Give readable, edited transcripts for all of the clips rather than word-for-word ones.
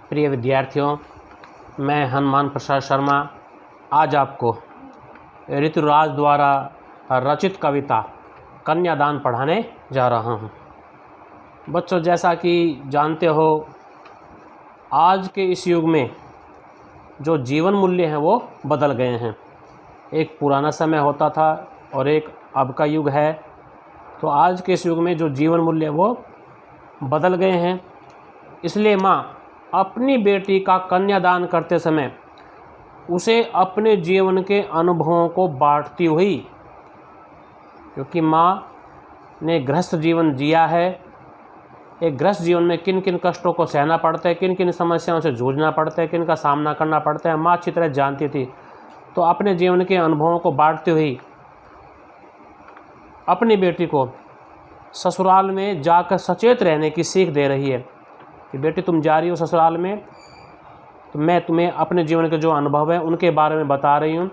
प्रिय विद्यार्थियों, मैं हनुमान प्रसाद शर्मा आज आपको ऋतुराज द्वारा रचित कविता कन्यादान पढ़ाने जा रहा हूँ। बच्चों, जैसा कि जानते हो, आज के इस युग में जो जीवन मूल्य हैं वो बदल गए हैं। एक पुराना समय होता था और एक अब का युग है। तो आज के इस युग में जो जीवन मूल्य वो बदल गए हैं। इसलिए माँ अपनी बेटी का कन्यादान करते समय उसे अपने जीवन के अनुभवों को बांटती हुई, क्योंकि माँ ने गृहस्थ जीवन जिया है। एक गृहस्थ जीवन में किन किन कष्टों को सहना पड़ता है, किन किन समस्याओं से जूझना पड़ता है, किन का सामना करना पड़ता है, माँ अच्छी तरह जानती थी। तो अपने जीवन के अनुभवों को बांटती हुई अपनी बेटी को ससुराल में जाकर सचेत रहने की सीख दे रही है कि बेटी, तुम जा रही हो ससुराल में, तो मैं तुम्हें अपने जीवन के जो अनुभव हैं उनके बारे में बता रही हूँ।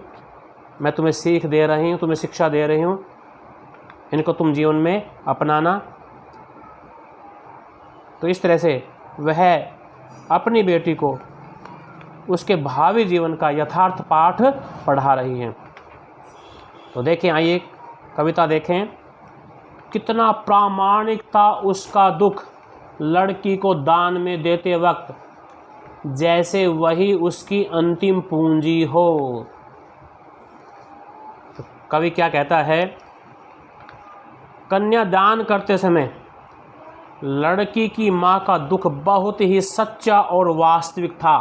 मैं तुम्हें सीख दे रही हूँ, तुम्हें शिक्षा दे रही हूँ, इनको तुम जीवन में अपनाना। तो इस तरह से वह अपनी बेटी को उसके भावी जीवन का यथार्थ पाठ पढ़ा रही हैं। तो देखें, आइए कविता देखें। कितना प्रामाणिक था उसका दुख लड़की को दान में देते वक्त, जैसे वही उसकी अंतिम पूंजी हो। तो कवि क्या कहता है? कन्यादान करते समय लड़की की माँ का दुख बहुत ही सच्चा और वास्तविक था।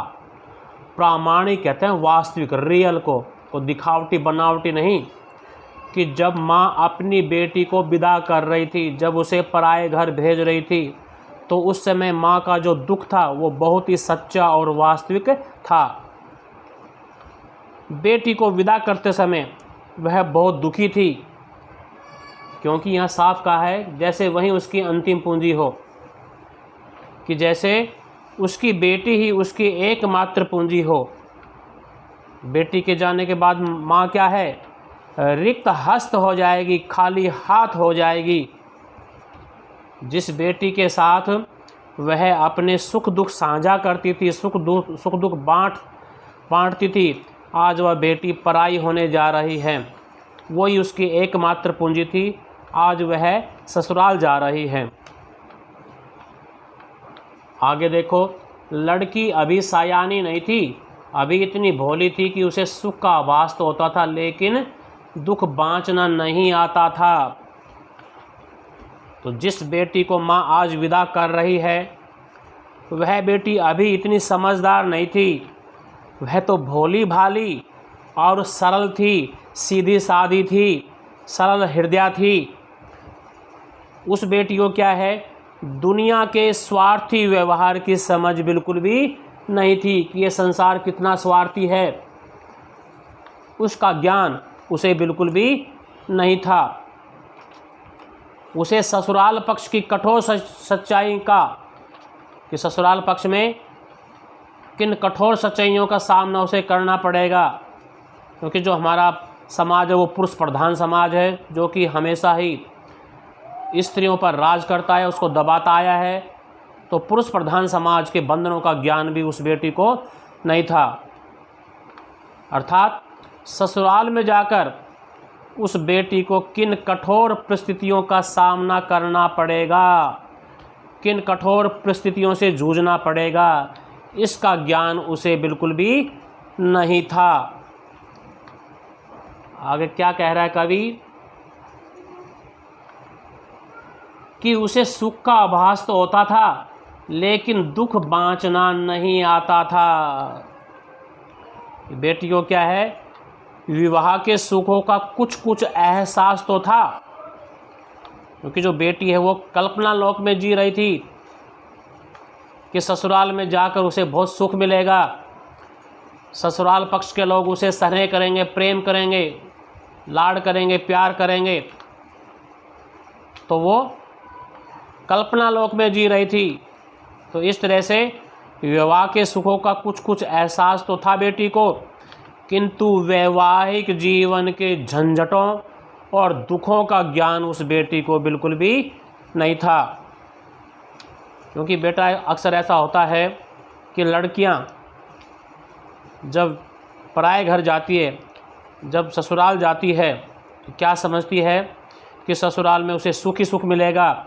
प्रामाणिक कहते हैं वास्तविक, रियल को दिखावटी बनावटी नहीं। कि जब माँ अपनी बेटी को विदा कर रही थी, जब उसे पराए घर भेज रही थी, तो उस समय माँ का जो दुख था वो बहुत ही सच्चा और वास्तविक था। बेटी को विदा करते समय वह बहुत दुखी थी, क्योंकि यहाँ साफ कहा है जैसे वही उसकी अंतिम पूंजी हो, कि जैसे उसकी बेटी ही उसकी एकमात्र पूंजी हो। बेटी के जाने के बाद माँ क्या है? रिक्त हस्त हो जाएगी, खाली हाथ हो जाएगी। जिस बेटी के साथ वह अपने सुख दुख साझा करती थी, सुख दुख बांटती थी, आज वह बेटी पराई होने जा रही है। वही उसकी एकमात्र पूंजी थी, आज वह ससुराल जा रही है। आगे देखो, लड़की अभी सयानी नहीं थी, अभी इतनी भोली थी कि उसे सुख का आभास तो होता था, लेकिन दुख बांचना नहीं आता था। तो जिस बेटी को माँ आज विदा कर रही है, वह बेटी अभी इतनी समझदार नहीं थी। वह तो भोली भाली और सरल थी, सीधी सादी थी, सरल हृदय थी। उस बेटी को क्या है? दुनिया के स्वार्थी व्यवहार की समझ बिल्कुल भी नहीं थी कि ये संसार कितना स्वार्थी है। उसका ज्ञान उसे बिल्कुल भी नहीं था। उसे ससुराल पक्ष की कठोर सच्चाई का, कि ससुराल पक्ष में किन कठोर सच्चाइयों का सामना उसे करना पड़ेगा, क्योंकि जो हमारा समाज है वो पुरुष प्रधान समाज है, जो कि हमेशा ही स्त्रियों पर राज करता है, उसको दबाता आया है। तो पुरुष प्रधान समाज के बंधनों का ज्ञान भी उस बेटी को नहीं था। अर्थात ससुराल में जाकर उस बेटी को किन कठोर परिस्थितियों का सामना करना पड़ेगा, किन कठोर परिस्थितियों से जूझना पड़ेगा, इसका ज्ञान उसे बिल्कुल भी नहीं था। आगे क्या कह रहा है कवि? कि उसे सुख का आभास तो होता था, लेकिन दुख बांचना नहीं आता था। बेटी को क्या है? विवाह के सुखों का कुछ कुछ एहसास तो था, क्योंकि जो बेटी है वो कल्पना लोक में जी रही थी कि ससुराल में जाकर उसे बहुत सुख मिलेगा, ससुराल पक्ष के लोग उसे स्नेह करेंगे, प्रेम करेंगे, लाड करेंगे, प्यार करेंगे। तो वो कल्पना लोक में जी रही थी। तो इस तरह से विवाह के सुखों का कुछ कुछ एहसास तो था बेटी को, किंतु वैवाहिक जीवन के झंझटों और दुखों का ज्ञान उस बेटी को बिल्कुल भी नहीं था। क्योंकि बेटा, अक्सर ऐसा होता है कि लड़कियां जब पराए घर जाती है, जब ससुराल जाती है, तो क्या समझती है कि ससुराल में उसे सुख ही सुख मिलेगा।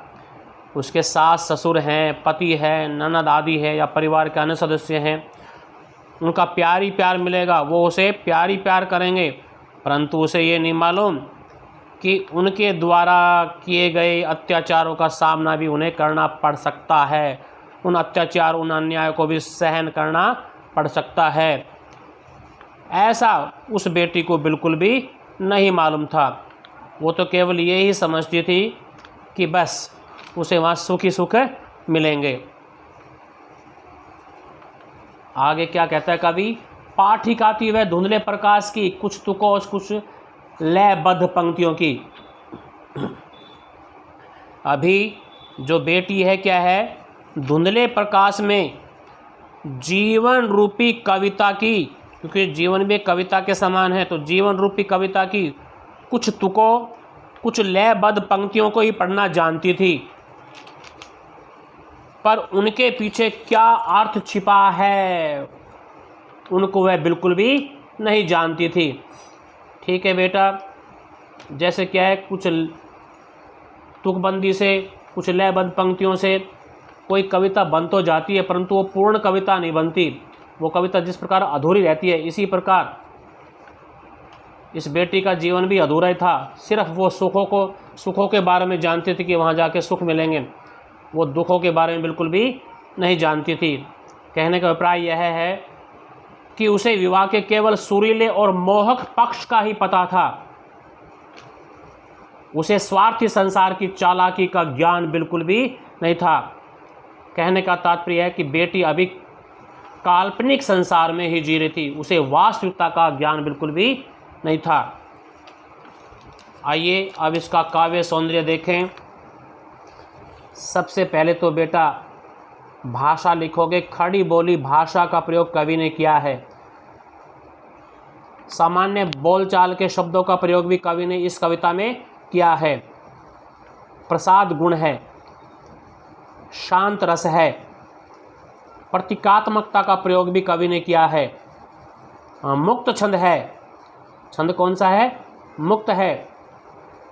उसके सास ससुर हैं, पति है, ननद आदि है या परिवार के अन्य सदस्य हैं, उनका प्यार ही प्यार मिलेगा, वो उसे प्यार ही प्यार करेंगे। परंतु उसे ये नहीं मालूम कि उनके द्वारा किए गए अत्याचारों का सामना भी उन्हें करना पड़ सकता है, उन अत्याचार उन अन्याय को भी सहन करना पड़ सकता है। ऐसा उस बेटी को बिल्कुल भी नहीं मालूम था। वो तो केवल ये ही समझती थी कि बस उसे वहाँ सुख ही सुख मिलेंगे। आगे क्या कहता है कवि, पाठिकाती वह धुंधले प्रकाश की, कुछ तुकों कुछ लयबद्ध पंक्तियों की। अभी जो बेटी है क्या है, धुंधले प्रकाश में जीवन रूपी कविता की, क्योंकि जीवन भी कविता के समान है, तो जीवन रूपी कविता की कुछ तुकों कुछ लयबद्ध पंक्तियों को ही पढ़ना जानती थी, पर उनके पीछे क्या अर्थ छिपा है उनको वह बिल्कुल भी नहीं जानती थी। ठीक है बेटा, जैसे क्या है, कुछ तुकबंदी से, कुछ लयबद्ध पंक्तियों से कोई कविता बन तो जाती है, परंतु वो पूर्ण कविता नहीं बनती। वो कविता जिस प्रकार अधूरी रहती है, इसी प्रकार इस बेटी का जीवन भी अधूरा ही था। सिर्फ वो सुखों के बारे में जानती थी कि वहाँ जाके सुख मिलेंगे, वो दुखों के बारे में बिल्कुल भी नहीं जानती थी। कहने का अभिप्राय यह है कि उसे विवाह के केवल सुरीले और मोहक पक्ष का ही पता था, उसे स्वार्थी संसार की चालाकी का ज्ञान बिल्कुल भी नहीं था। कहने का तात्पर्य है कि बेटी अभी काल्पनिक संसार में ही जी रही थी, उसे वास्तविकता का ज्ञान बिल्कुल भी नहीं था। आइए अब इसका काव्य सौंदर्य देखें। सबसे पहले तो बेटा भाषा लिखोगे, खड़ी बोली भाषा का प्रयोग कवि ने किया है। सामान्य बोलचाल के शब्दों का प्रयोग भी कवि ने इस कविता में किया है। प्रसाद गुण है, शांत रस है, प्रतीकात्मकता का प्रयोग भी कवि ने किया है। मुक्त छंद है, छंद कौन सा है, मुक्त है।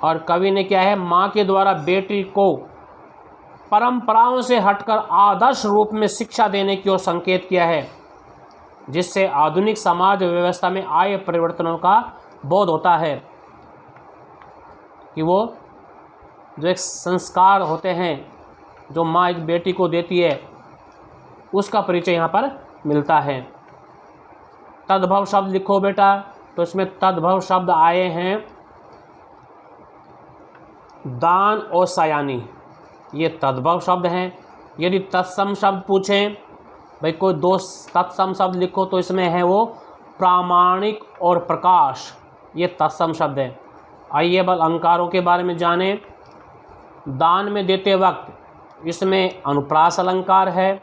और कवि ने क्या है, माँ के द्वारा बेटी को परंपराओं से हटकर आदर्श रूप में शिक्षा देने की ओर संकेत किया है, जिससे आधुनिक समाज व्यवस्था में आए परिवर्तनों का बोध होता है कि वो जो एक संस्कार होते हैं जो माँ एक बेटी को देती है, उसका परिचय यहाँ पर मिलता है। तद्भव शब्द लिखो बेटा, तो इसमें तद्भव शब्द आए हैं दान और सयानी, ये तद्भव शब्द हैं। यदि तत्सम शब्द पूछें, भाई कोई दो तत्सम शब्द लिखो, तो इसमें है वो प्रामाणिक और प्रकाश, ये तत्सम शब्द है। आइए अब अलंकारों के बारे में जानें। दान में देते वक्त इसमें अनुप्रास अलंकार है।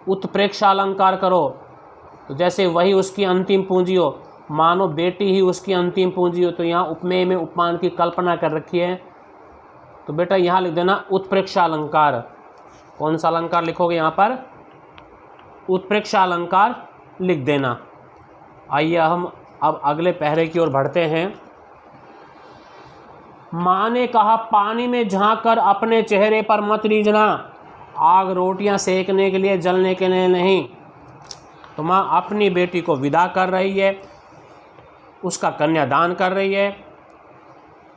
उत्प्रेक्षा अलंकार करो तो जैसे वही उसकी अंतिम पूंजी हो, मानो बेटी ही उसकी अंतिम पूंजी हो, तो यहाँ उपमेय में उपमान की कल्पना कर रखी है, तो बेटा यहाँ लिख देना उत्प्रेक्षा अलंकार। कौन सा अलंकार लिखोगे यहाँ पर, उत्प्रेक्षा अलंकार लिख देना। आइए हम अब अगले पहरे की ओर बढ़ते हैं। माँ ने कहा पानी में झांक कर अपने चेहरे पर मत रीझना, आग रोटियां सेकने के लिए जलने के लिए नहीं। तो माँ अपनी बेटी को विदा कर रही है, उसका कन्यादान कर रही है,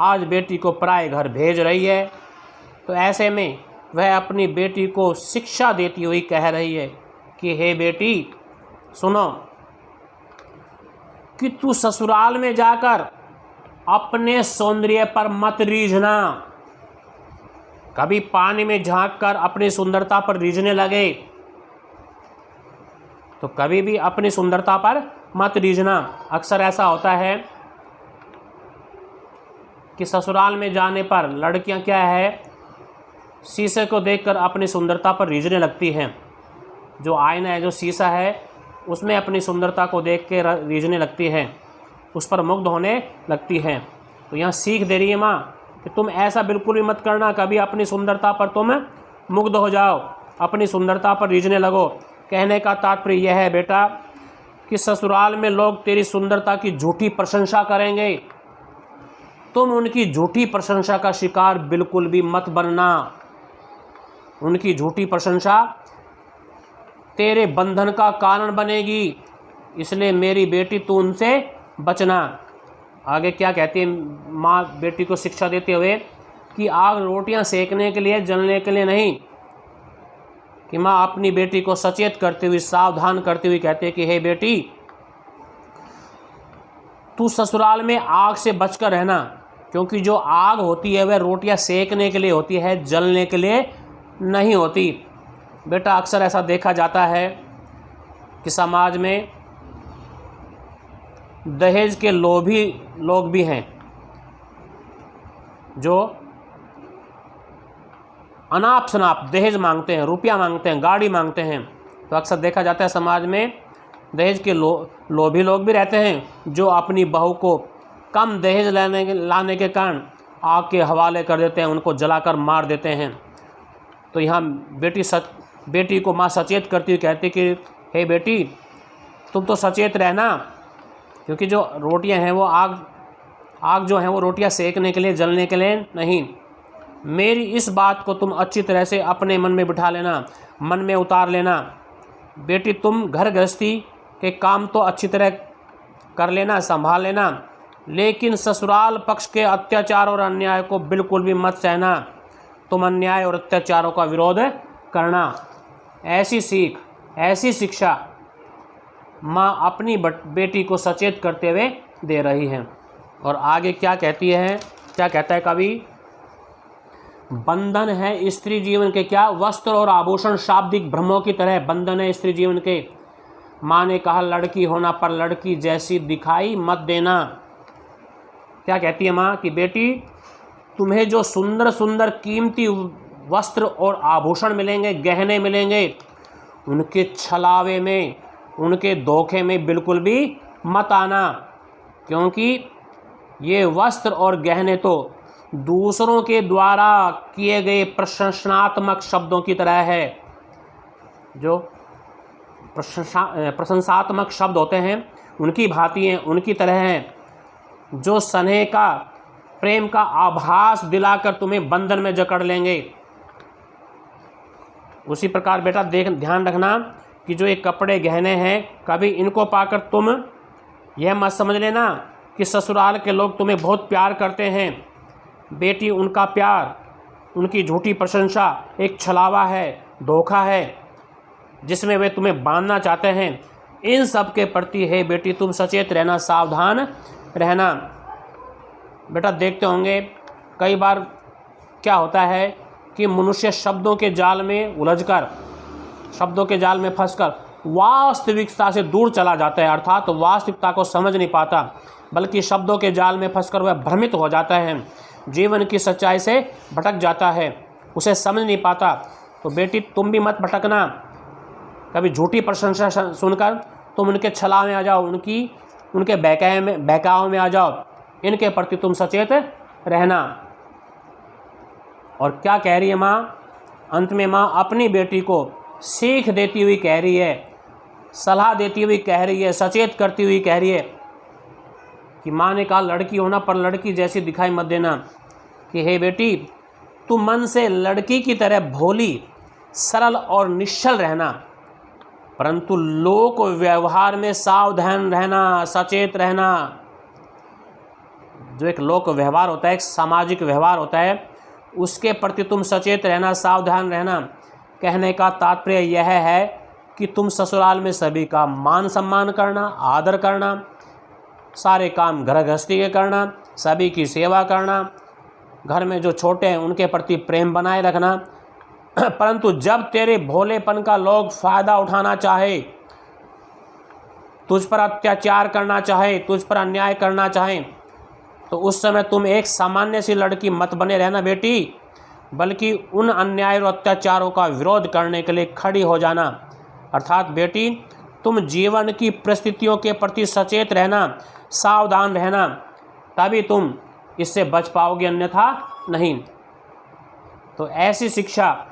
आज बेटी को पराए घर भेज रही है। तो ऐसे में वह अपनी बेटी को शिक्षा देती हुई कह रही है कि हे बेटी सुनो, कि तू ससुराल में जाकर अपने सौंदर्य पर मत रीझना। कभी पानी में झांक कर अपनी सुंदरता पर रीझने लगे तो कभी भी अपनी सुंदरता पर मत रीझना। अक्सर ऐसा होता है कि ससुराल में जाने पर लड़कियां क्या है, शीशे को देखकर अपनी सुंदरता पर रीझने लगती हैं। जो आईना है, जो शीशा है, उसमें अपनी सुंदरता को देख के रीझने लगती हैं, उस पर मुग्ध होने लगती हैं। तो यहाँ सीख दे रही है माँ कि तुम ऐसा बिल्कुल भी मत करना, कभी अपनी सुंदरता पर तुम मुग्ध हो जाओ, अपनी सुंदरता पर रीझने लगो। कहने का तात्पर्य यह है बेटा कि ससुराल में लोग तेरी सुंदरता की झूठी प्रशंसा करेंगे। तुम उनकी झूठी प्रशंसा का शिकार बिल्कुल भी मत बनना। उनकी झूठी प्रशंसा तेरे बंधन का कारण बनेगी, इसलिए मेरी बेटी तू उनसे बचना। आगे क्या कहती है माँ बेटी को शिक्षा देते हुए कि आग रोटियां सेकने के लिए, जलने के लिए नहीं। कि माँ अपनी बेटी को सचेत करते हुए, सावधान करते हुए कहते हैं कि हे बेटी, तू ससुराल में आग से बचकर रहना, क्योंकि जो आग होती है वह रोटियां सेकने के लिए होती है, जलने के लिए नहीं होती। बेटा अक्सर ऐसा देखा जाता है कि समाज में दहेज के लोभी लोग भी हैं जो अनाप शनाप दहेज मांगते हैं, रुपया मांगते हैं, गाड़ी मांगते हैं। तो अक्सर देखा जाता है समाज में दहेज के लोभी लोग भी रहते हैं जो अपनी बहू को कम दहेज लाने के कारण आग के हवाले कर देते हैं, उनको जलाकर मार देते हैं। तो यहाँ बेटी को माँ सचेत करती हुई कहती कि हे बेटी, तुम तो सचेत रहना, क्योंकि जो रोटियां हैं वो आग जो है वो रोटियां सेकने के लिए, जलने के लिए नहीं। मेरी इस बात को तुम अच्छी तरह से अपने मन में बिठा लेना, मन में उतार लेना। बेटी तुम घर गृहस्थी के काम तो अच्छी तरह कर लेना, संभाल लेना, लेकिन ससुराल पक्ष के अत्याचार और अन्याय को बिल्कुल भी मत सहना। तुम अन्याय और अत्याचारों का विरोध करना। ऐसी सीख, ऐसी शिक्षा माँ अपनी बेटी को सचेत करते हुए दे रही है। और आगे क्या कहती है, क्या कहता है कवि? बंधन है स्त्री जीवन के क्या? वस्त्र और आभूषण शाब्दिक भ्रमों की तरह बंधन है स्त्री जीवन के। माँ ने कहा लड़की होना पर लड़की जैसी दिखाई मत देना। क्या कहती है माँ कि बेटी, तुम्हें जो सुंदर सुंदर कीमती वस्त्र और आभूषण मिलेंगे, गहने मिलेंगे, उनके छलावे में, उनके धोखे में बिल्कुल भी मत आना, क्योंकि ये वस्त्र और गहने तो दूसरों के द्वारा किए गए प्रशंसात्मक शब्दों की तरह है। जो प्रशंसात्मक शब्द होते हैं उनकी भांति हैं, उनकी तरह हैं, जो स्नेह का, प्रेम का आभास दिलाकर तुम्हें बंधन में जकड़ लेंगे। उसी प्रकार बेटा ध्यान रखना कि जो ये कपड़े गहने हैं, कभी इनको पाकर तुम यह मत समझ लेना कि ससुराल के लोग तुम्हें बहुत प्यार करते हैं। बेटी, उनका प्यार, उनकी झूठी प्रशंसा एक छलावा है, धोखा है, जिसमें वे तुम्हें बांधना चाहते हैं। इन सब के प्रति है बेटी तुम सचेत रहना, सावधान रहना। बेटा देखते होंगे कई बार क्या होता है कि मनुष्य शब्दों के जाल में उलझकर, शब्दों के जाल में फंसकर वास्तविकता से दूर चला जाता है, अर्थात वास्तविकता को समझ नहीं पाता, बल्कि शब्दों के जाल में फंसकर वह भ्रमित हो जाता है, जीवन की सच्चाई से भटक जाता है, उसे समझ नहीं पाता। तो बेटी तुम भी मत भटकना। कभी झूठी प्रशंसा सुनकर तुम उनके छला में आ जाओ, उनके बहकाव में आ जाओ। इनके प्रति तुम सचेत रहना। और क्या कह रही है माँ? अंत में माँ अपनी बेटी को सीख देती हुई कह रही है, सलाह देती हुई कह रही है, सचेत करती हुई कह रही है कि माँ ने कहा लड़की होना पर लड़की जैसी दिखाई मत देना। कि हे बेटी, तू मन से लड़की की तरह भोली, सरल और निश्चल रहना, परंतु लोक व्यवहार में सावधान रहना, सचेत रहना। जो एक लोक व्यवहार होता है, एक सामाजिक व्यवहार होता है, उसके प्रति तुम सचेत रहना, सावधान रहना। कहने का तात्पर्य यह है कि तुम ससुराल में सभी का मान सम्मान करना, आदर करना, सारे काम घर गृहस्थी के करना, सभी की सेवा करना, घर में जो छोटे हैं उनके प्रति प्रेम बनाए रखना। परंतु जब तेरे भोलेपन का लोग फ़ायदा उठाना चाहे, तुझ पर अत्याचार करना चाहे, तुझ पर अन्याय करना चाहे, तो उस समय तुम एक सामान्य सी लड़की मत बने रहना बेटी, बल्कि उन अन्याय और अत्याचारों का विरोध करने के लिए खड़ी हो जाना। अर्थात बेटी, तुम जीवन की परिस्थितियों के प्रति सचेत रहना, सावधान रहना, तभी तुम इससे बच पाओगे, अन्यथा नहीं। तो ऐसी शिक्षा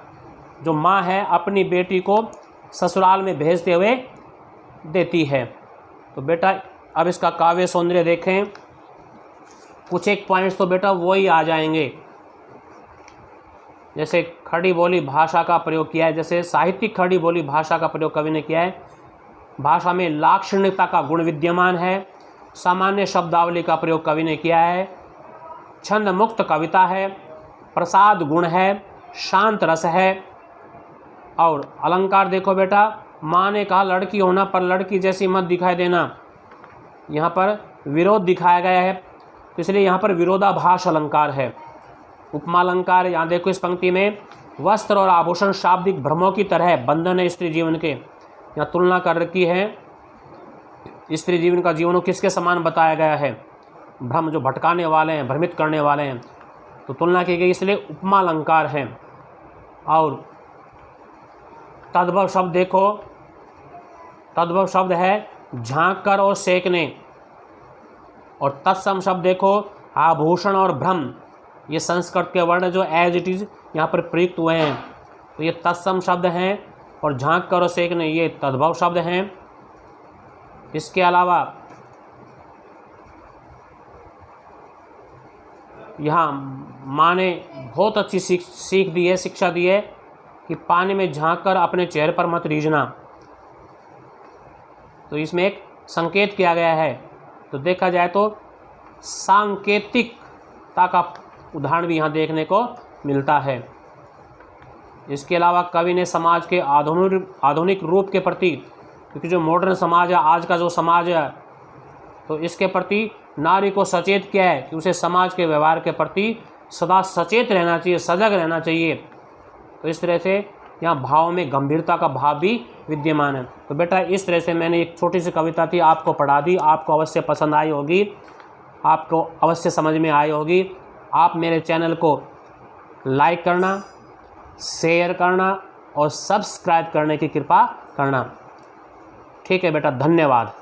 जो माँ है अपनी बेटी को ससुराल में भेजते हुए देती है। तो बेटा अब इसका काव्य सौंदर्य देखें। कुछ एक पॉइंट्स तो बेटा वही आ जाएंगे, जैसे खड़ी बोली भाषा का प्रयोग किया है, जैसे साहित्यिक खड़ी बोली भाषा का प्रयोग कवि ने किया है। भाषा में लाक्षणिकता का गुण विद्यमान है। सामान्य शब्दावली का प्रयोग कवि ने किया है। छंद मुक्त कविता है। प्रसाद गुण है। शांत रस है। और अलंकार देखो बेटा, माँ ने कहा लड़की होना पर लड़की जैसी मत दिखाई देना, यहाँ पर विरोध दिखाया गया है, तो इसलिए यहाँ पर विरोधाभास अलंकार है। उपमा अलंकार, यहाँ देखो इस पंक्ति में वस्त्र और आभूषण शाब्दिक भ्रमों की तरह बंधन है स्त्री जीवन के, यहाँ तुलना कर रखी है। स्त्री जीवन का जीवन किसके समान बताया गया है? भ्रम जो भटकाने वाले हैं, भ्रमित करने वाले हैं, तो तुलना की गई, इसलिए उपमा अलंकार है। और तद्भव शब्द देखो, तद्भव शब्द है झांक कर और सेकने। और तत्सम शब्द देखो आभूषण और भ्रम, ये संस्कृत के वर्ण जो एज इट इज़ यहाँ पर प्रयुक्त हुए हैं, तो ये तत्सम शब्द हैं। और झांक कर और सेकने ये तद्भव शब्द हैं। इसके अलावा यहाँ माँ ने बहुत अच्छी सीख दी है, शिक्षा दी है कि पानी में झांक कर अपने चेहरे पर मत रीझना, तो इसमें एक संकेत किया गया है। तो देखा जाए तो सांकेतिकता का उदाहरण भी यहाँ देखने को मिलता है। इसके अलावा कवि ने समाज के आधुनिक रूप के प्रति, क्योंकि जो मॉडर्न समाज है, आज का जो समाज है, तो इसके प्रति नारी को सचेत किया है कि उसे समाज के व्यवहार के प्रति सदा सचेत रहना चाहिए, सजग रहना चाहिए। तो इस तरह से यहाँ भाव में गंभीरता का भाव भी विद्यमान है। तो बेटा इस तरह से मैंने एक छोटी सी कविता थी आपको पढ़ा दी, आपको अवश्य पसंद आई होगी, आपको अवश्य समझ में आई होगी। आप मेरे चैनल को लाइक करना, शेयर करना और सब्सक्राइब करने की कृपा करना। ठीक है बेटा, धन्यवाद।